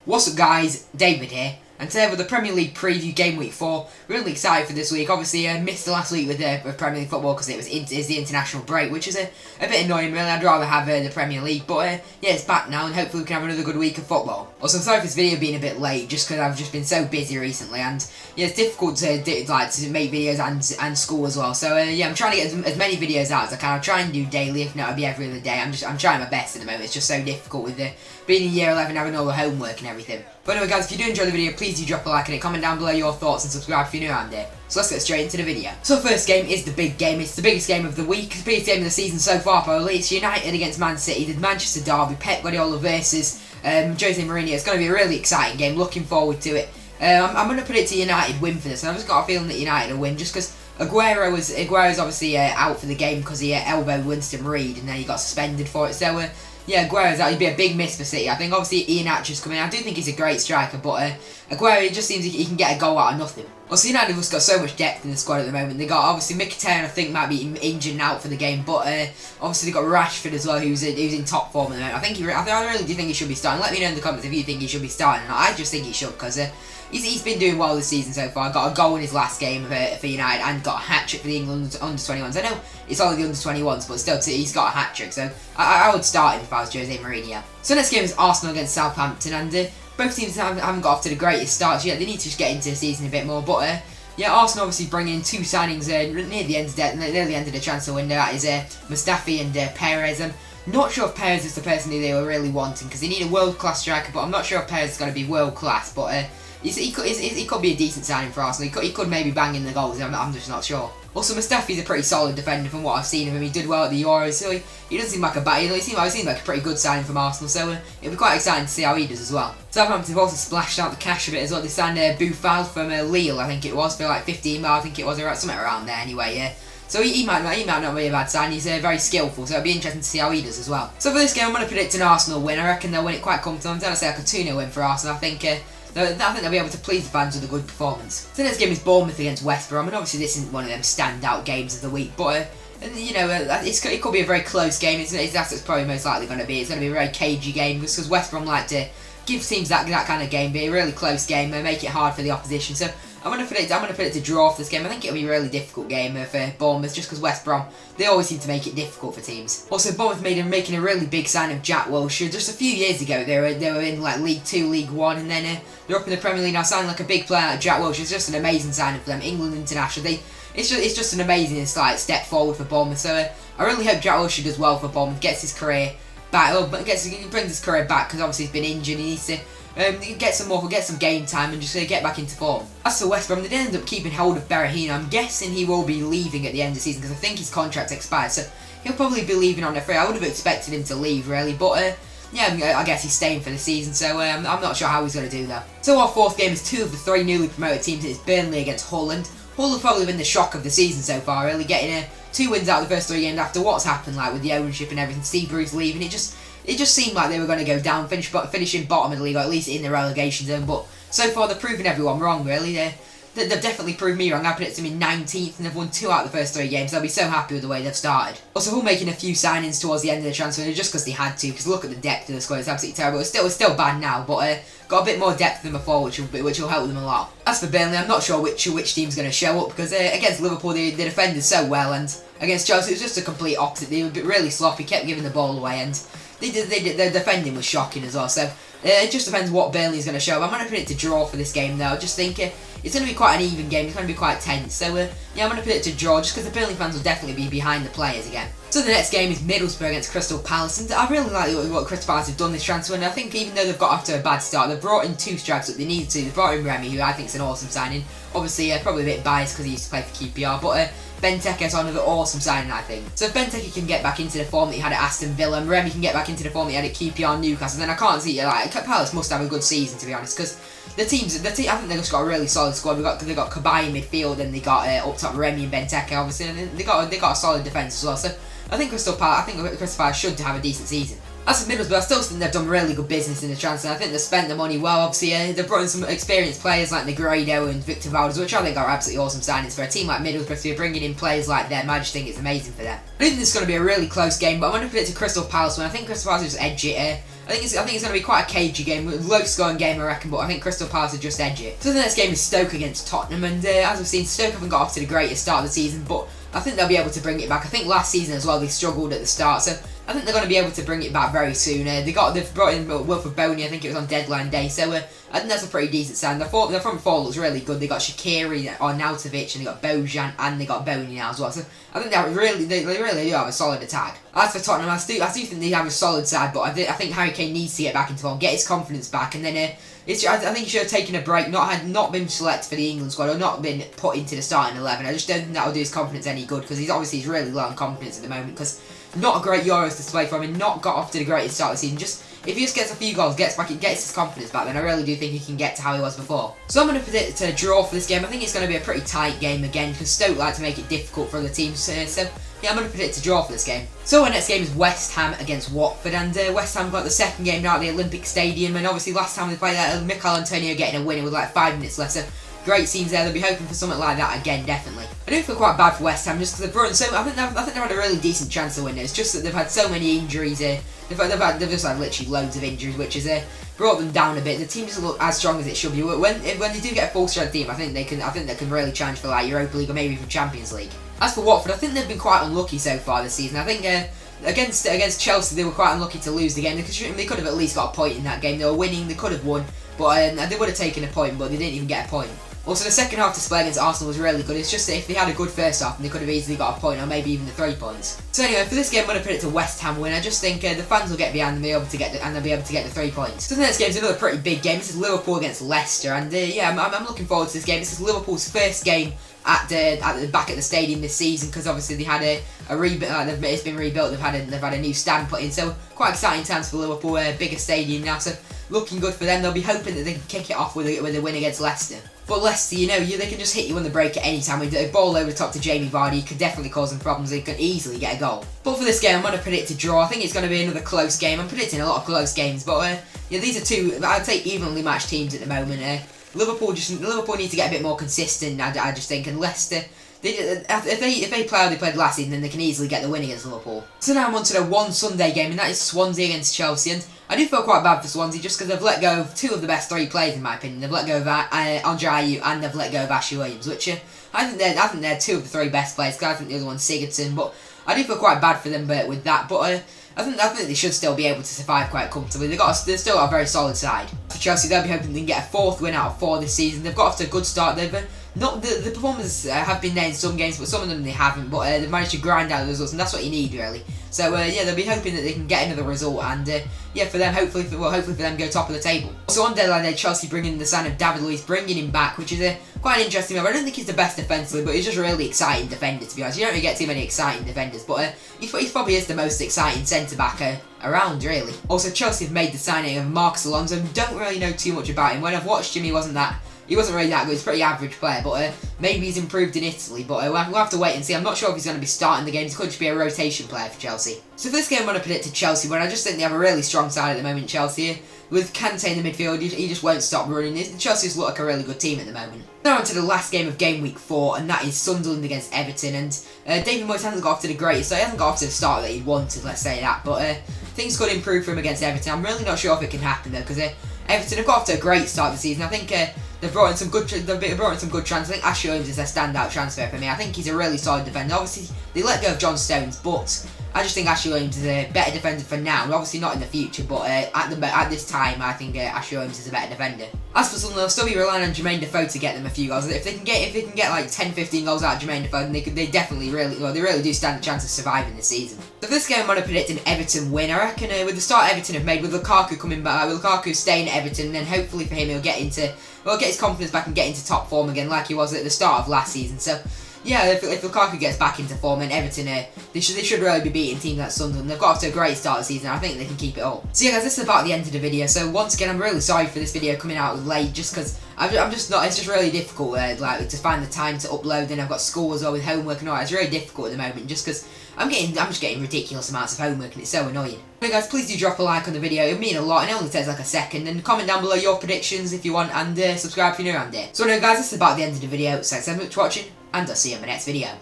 What's up guys, David here, and today with the Premier League preview Game Week 4. Really excited for this week. Obviously missed the last week with Premier League football because it's the international break, which is a bit annoying really. I'd rather have the Premier League, but yeah, it's back now and hopefully we can have another good week of football. Also, I'm sorry for this video being a bit late just because I've just been so busy recently, and yeah, it's difficult to make videos and school as well. So yeah, I'm trying to get as many videos out as I can. I'll try and do daily, if not it'll be every other day. I'm trying my best at the moment. It's just so difficult with being in year 11, having all the homework and everything. But anyway guys, if you do enjoy the video, please do drop a like and comment down below your thoughts and subscribe if you're new around here. So let's get straight into the video. So first game is the big game. It's the biggest game of the week. It's the biggest game of the season so far probably. It's United against Man City, the Manchester derby, Pep Guardiola versus Jose Mourinho. It's going to be a really exciting game. Looking forward to it. I'm going to put it to United win for this. And I've just got a feeling that United will win just because Aguero's obviously out for the game because he elbowed Winston Reid and then he got suspended for it. So yeah, Aguero's that would be a big miss for City. I think obviously Ian Atcher's coming in. I do think he's a great striker, but Aguero, it just seems he can get a goal out of nothing. Also, United have got so much depth in the squad at the moment. They got obviously Mkhitaryan, I think might be injured and out for the game, but obviously they got Rashford as well, who's in top form at the moment. I really do think he should be starting. Let me know in the comments if you think he should be starting. I just think he should because he's been doing well this season so far. Got a goal in his last game for United and got a hat-trick for the England under-21s. I know it's only the under-21s, but still, he's got a hat-trick. So I would start him if I was Jose Mourinho. So next game is Arsenal against Southampton, and both teams haven't got off to the greatest starts yet. They need to just get into the season a bit more. But yeah, Arsenal obviously bring in two signings near the end of the transfer window. That is Mustafi and Perez. I'm not sure if Perez is the person who they were really wanting because they need a world-class striker, but I'm not sure if Perez is going to be world-class. But he could be a decent signing for Arsenal. He could maybe bang in the goals. I'm just not sure. Also, Mustafi's a pretty solid defender from what I've seen of him. He did well at the Euros, so he doesn't seem like a bad. He seems like a pretty good signing from Arsenal. So it'll be quite exciting to see how he does as well. Southampton have also splashed out the cash a bit as well. They signed Boufal from Lille, I think it was, for like 15 mil. I think it was something around there anyway. Yeah. So he might not be a bad sign. He's very skillful, so it'll be interesting to see how he does as well. So for this game, I'm going to predict an Arsenal win. I reckon they'll win it quite comfortably. I'm going to say like a 2-0 win for Arsenal. I think they'll be able to please the fans with a good performance. So the next game is Bournemouth against West Brom, and obviously this isn't one of them standout games of the week, but you know, it could be a very close game. That's what it's probably most likely going to be. It's going to be a very cagey game because West Brom like to give teams that kind of game, be a really close game, make it hard for the opposition. So I'm going to predict to draw for this game. I think it'll be a really difficult game for Bournemouth just because West Brom, they always seem to make it difficult for teams. Also, Bournemouth making a really big sign of Jack Wilshere. Just a few years ago, they were in like League 2, League 1, and then they're up in the Premier League now, signing like a big player like Jack Wilshere. It's just an amazing signing for them. England international. It's just an amazing step forward for Bournemouth. So I really hope Jack Wilshere does well for Bournemouth, gets his career back, he brings his career back because obviously he's been injured. He needs to get some game time and just get back into form. As for West Brom, they did end up keeping hold of Berahino. I'm guessing he will be leaving at the end of the season because I think his contract expired, so he'll probably be leaving on a free. I would have expected him to leave really, but yeah, I guess he's staying for the season, so I'm not sure how he's going to do that. So our fourth game is two of the three newly promoted teams. It's Burnley against Hull, and Hull have probably been the shock of the season so far, really, getting 2 wins out of the first 3 games after what's happened like with the ownership and everything. Steve Bruce leaving, it just seemed like they were going to go down, finishing bottom of the league, or at least in the relegation zone. But so far, they've proven everyone wrong, really. They've definitely proved me wrong. I predicted them in 19th, and they've won 2 out of the first 3 games. They'll be so happy with the way they've started. Also, Hull making a few signings towards the end of the transfer window just because they had to. Because look at the depth of the squad; it's absolutely terrible. It's still bad now, but got a bit more depth than before, which will help them a lot. As for Burnley, I'm not sure which team's going to show up because against Liverpool they defended so well, and against Chelsea it was just a complete opposite. They were really sloppy, kept giving the ball away, and their defending was shocking as well. So it just depends what Burnley is going to show. I'm going to predict a draw for this game though. I just think it's going to be quite an even game. It's going to be quite tense. So yeah, I'm going to predict a draw just because the Burnley fans will definitely be behind the players again. So the next game is Middlesbrough against Crystal Palace, and I really like what Crystal Palace have done this transfer. And I think even though they've got off to a bad start, they've brought in 2 strikers that they needed to. They brought in Remy, who I think is an awesome signing. Obviously, probably a bit biased because he used to play for QPR, but Benteke's on another awesome signing, I think. So if Benteke can get back into the form that he had at Aston Villa, and Remy can get back into the form that he had at QPR Newcastle, then I can't see Palace must have a good season, to be honest, because I think they've just got a really solid squad. They've got Kabay in midfield, and they got up top Remy and Benteke, obviously, and they got a solid defence as well. So I think Crystal Palace should have a decent season. As for Middlesbrough, I still think they've done really good business in the transfer. I think they've spent the money well. Obviously, they've brought in some experienced players like Negredo and Victor Valdez, which I think are absolutely awesome signings for a team like Middlesbrough. So you're bringing in players like them, I just think it's amazing for them. I think this is going to be a really close game, but I'm going to predict a Crystal Palace win. I think Crystal Palace will just edge it. I think it's going to be quite a cagey game, low scoring game I reckon, but I think Crystal Palace will just edge it. So the next game is Stoke against Tottenham, and as we've seen, Stoke haven't got off to the greatest start of the season, but I think they'll be able to bring it back. I think last season as well they struggled at the start, so I think they're going to be able to bring it back very soon. They've brought in Wilfred Boney, I think it was on deadline day, so I think that's a pretty decent sign. Their front four looks really good. They got Shaqiri, Arnautovic, and they got Bojan, and they got Boney now as well. So I think they really do have a solid attack. As for Tottenham, I do think they have a solid side, but I think Harry Kane needs to get back into form, get his confidence back, and then I think he should have taken a break, not been selected for the England squad, or not been put into the starting 11. I just don't think that will do his confidence any good, because he's really low on confidence at the moment, because not a great Euros display from him, not got off to the greatest start of the season. If he just gets a few goals, gets his confidence back, then I really do think he can get to how he was before. So I'm going to predict a draw for this game. I think it's going to be a pretty tight game again, because Stoke like to make it difficult for other teams. So yeah, I'm going to predict a draw for this game. So our next game is West Ham against Watford, and West Ham got the second game now at the Olympic Stadium, and obviously last time they played that, Mikel Antonio getting a winner with like 5 minutes left, so great scenes there. They'll be hoping for something like that again, definitely. I do feel quite bad for West Ham just because they've brought in so. I think they've had a really decent chance to win it. It's just that they've had so many injuries. They've just had literally loads of injuries, which has brought them down a bit. The team doesn't look as strong as it should be. When they do get a full strength team, I think they can really challenge for like Europa League or maybe even Champions League. As for Watford, I think they've been quite unlucky so far this season. I think against Chelsea they were quite unlucky to lose the game. They could have at least got a point in that game. They were winning. They could have won, but they would have taken a point, but they didn't even get a point. Also, the second half display against Arsenal was really good. It's just that if they had a good first half, they could have easily got a point, or maybe even the 3 points. So anyway, for this game, I'm going to predict a West Ham win. I just think the fans will get behind them, they'll be able to get the 3 points. So the next game is another pretty big game. This is Liverpool against Leicester, and yeah, I'm looking forward to this game. This is Liverpool's first game back at the stadium this season, because obviously they had a rebuild. It's been rebuilt. They've had a new stand put in, so quite exciting times for Liverpool. Bigger stadium now, so looking good for them. They'll be hoping that they can kick it off with a win against Leicester. But Leicester, they can just hit you on the break at any time. With a ball over the top to Jamie Vardy could definitely cause them problems. They could easily get a goal. But for this game, I'm going to predict a draw. I think it's going to be another close game. I'm predicting a lot of close games, but these are two, I'd say, evenly matched teams at the moment. Liverpool need to get a bit more consistent. I just think, and Leicester, if they play how they played last season, then they can easily get the win against Liverpool. So now I'm on to the one Sunday game, and that is Swansea against Chelsea. And I do feel quite bad for Swansea just because they've let go of 2 of the best 3 players in my opinion. They've let go of Andre Ayew and they've let go of Ashley Williams, which I think they're 2 of the 3 best players. Because I think the other one's Sigurdsson, but I do feel quite bad for them with that. But I think they should still be able to survive quite comfortably. They've still got a very solid side. For Chelsea, they'll be hoping they can get a 4th win out of 4 this season. They've got off to a good start. They've not the performances have been there in some games, but some of them they haven't. But they've managed to grind out the results, and that's what you need really. So yeah, they'll be hoping that they can get another result, and yeah, for them, hopefully for them go top of the table. So on deadline day, Chelsea bringing in the sign of David Luiz, bringing him back, which is quite an interesting move. I don't think he's the best defensively, but he's just a really exciting defender, to be honest. You don't really get too many exciting defenders, but he probably is the most exciting centre-back around, really. Also, Chelsea have made the signing of Marcos Alonso. Don't really know too much about him. When I've watched him, he wasn't really that good. He's a pretty average player, but maybe he's improved in Italy. But we'll have to wait and see. I'm not sure if he's going to be starting the games. He could just be a rotation player for Chelsea. So for this game, I'm going to predict to Chelsea, when I just think they have a really strong side at the moment, Chelsea. With Kante in the midfield, he just won't stop running. Chelsea just look like a really good team at the moment. Now on to the last game of Game Week 4, and that is Sunderland against Everton. And David Moyes hasn't got off to the greatest, so he hasn't got off to the start that he wanted, let's say that. But things could improve for him against Everton. I'm really not sure if it can happen though, because Everton have got off to a great start of the season. I think they've brought in some good transfers. I think Ashley Williams is their standout transfer for me. I think he's a really solid defender. Obviously, they let go of John Stones, but I just think Ashley Williams is a better defender for now. Obviously not in the future, but at this time, I think Ashley Williams is a better defender. As for Sunderland, they'll still be relying on Jermaine Defoe to get them a few goals. If they can get like 10-15 goals out of Jermaine Defoe, then they definitely really do stand a chance of surviving this season. So for this game, I'm going to predict an Everton win. I reckon with the start Everton have made, with Lukaku coming back, with Lukaku staying at Everton, then hopefully for him he'll get his confidence back and get into top form again, like he was at the start of last season. So yeah, if Lukaku gets back into form, then Everton, they should really be beating teams like Sunderland. They've got off to a great start of the season. I think they can keep it up. So yeah, guys, this is about the end of the video. So once again, I'm really sorry for this video coming out late, just because I'm just not. It's just really difficult, like to find the time to upload. And I've got school as well with homework and all that. It's really difficult at the moment, just because I'm just getting ridiculous amounts of homework, and it's so annoying. Anyway, guys, please do drop a like on the video. It would mean a lot, and it only takes like a second. And comment down below your predictions if you want, and subscribe if you're new around here. So anyway, guys, this is about the end of the video. So thanks so much for watching, and I'll see you in my next video.